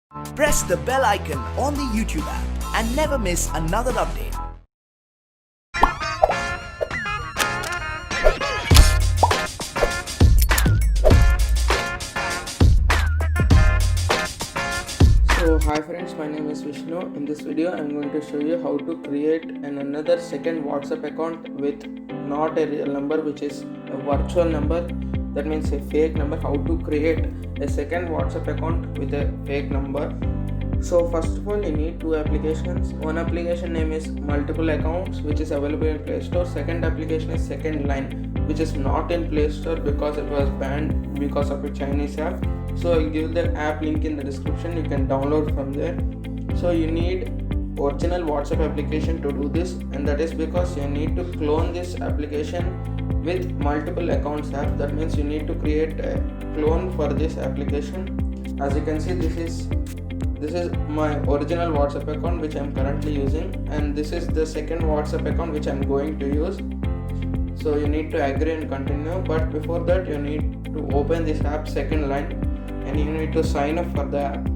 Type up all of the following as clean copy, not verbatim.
Press the bell icon on the YouTube app and never miss another update. So hi friends, my name is Vishnu. In this video I am going to show you how to create another second WhatsApp account with not a real number, which is a virtual number. That means a fake number. How to create a second WhatsApp account with a fake number. So first of all, you need two applications. One application name is multiple accounts, which is available in Play Store. Second application is Second Line, which is not in Play Store because it was banned because of a Chinese app. So I'll give the app link in the description. You can download from there. So you need original WhatsApp application to do this, and that is because you need to clone this application with multiple accounts app. That means you need to create a clone for this application. As you can see, this is my original WhatsApp account which I am currently using, and this is the second WhatsApp account which I am going to use. So you need to agree and continue, but before that you need to open this app Second Line, and you need to sign up for the app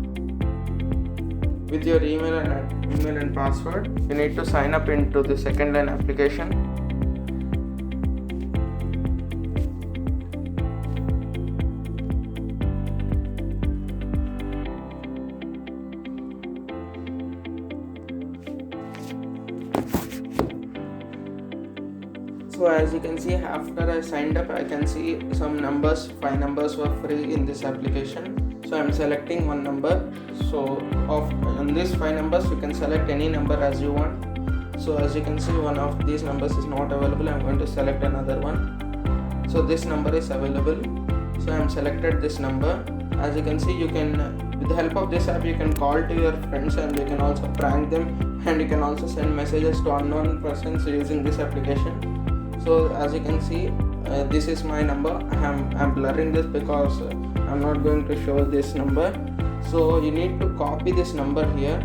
with your email and password. You need to sign up into the Second Line application. So as you can see, after I signed up, I can see some numbers, 5 numbers were free in this application. So I'm selecting one number. So on these 5 numbers, you can select any number as you want. So as you can see, one of these numbers is not available. I'm going to select another one. So this number is available. So I'm selected this number. As you can see, you can, with the help of this app, you can call to your friends and you can also prank them, and you can also send messages to unknown persons using this application. So as you can see, this is my number. I'm blurring this because I'm not going to show this number. So you need to copy this number here.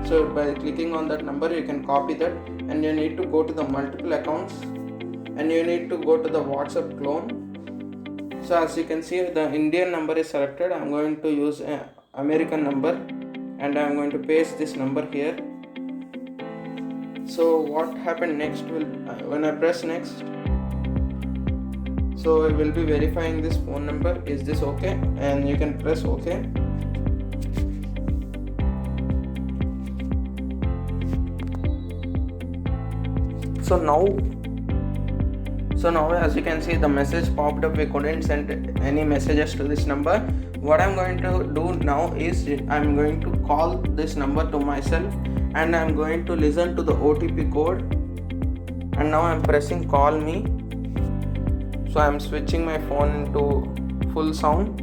So by clicking on that number, you can copy that, and you need to go to the multiple accounts, and you need to go to the WhatsApp clone. So as you can see, the Indian number is selected. I'm going to use an American number, and I'm going to paste this number here. So what happened next will, when I press next, so it will be verifying this phone number. Is this okay? And you can press OK. So now as you can see, the message popped up. We couldn't send any messages to this number. What I'm going to do now is I'm going to call this number to myself, and I'm going to listen to the OTP code. And now I'm pressing call me. So I'm switching my phone into full sound.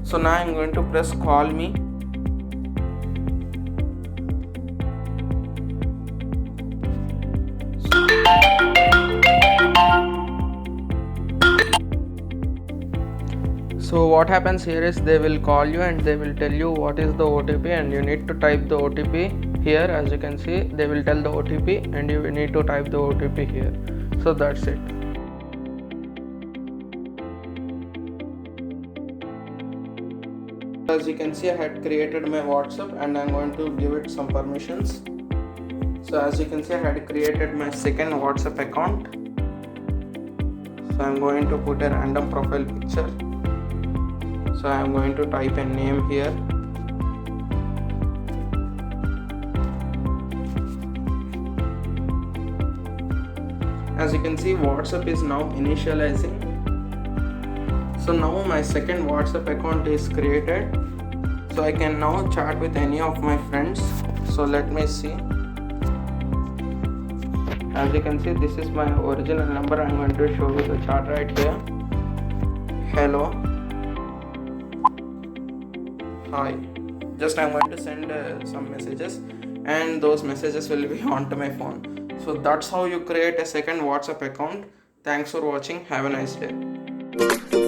So now I'm going to press call me. So what happens here is they will call you and they will tell you what is the OTP, and you need to type the OTP here. As you can see, they will tell the OTP and you need to type the OTP here. So that's it. As you can see, I had created my WhatsApp, and I'm going to give it some permissions. So as you can see, I had created my second WhatsApp account. So I'm going to put a random profile picture. So I am going to type a name here. As you can see, WhatsApp is now initializing. So now my second WhatsApp account is created. So I can now chat with any of my friends. So let me see. As you can see, this is my original number. I'm going to show you the chat right here. Hello. Hi. Just I'm going to send some messages, and those messages will be onto my phone. So that's how you create a second WhatsApp account. Thanks for watching. Have a nice day.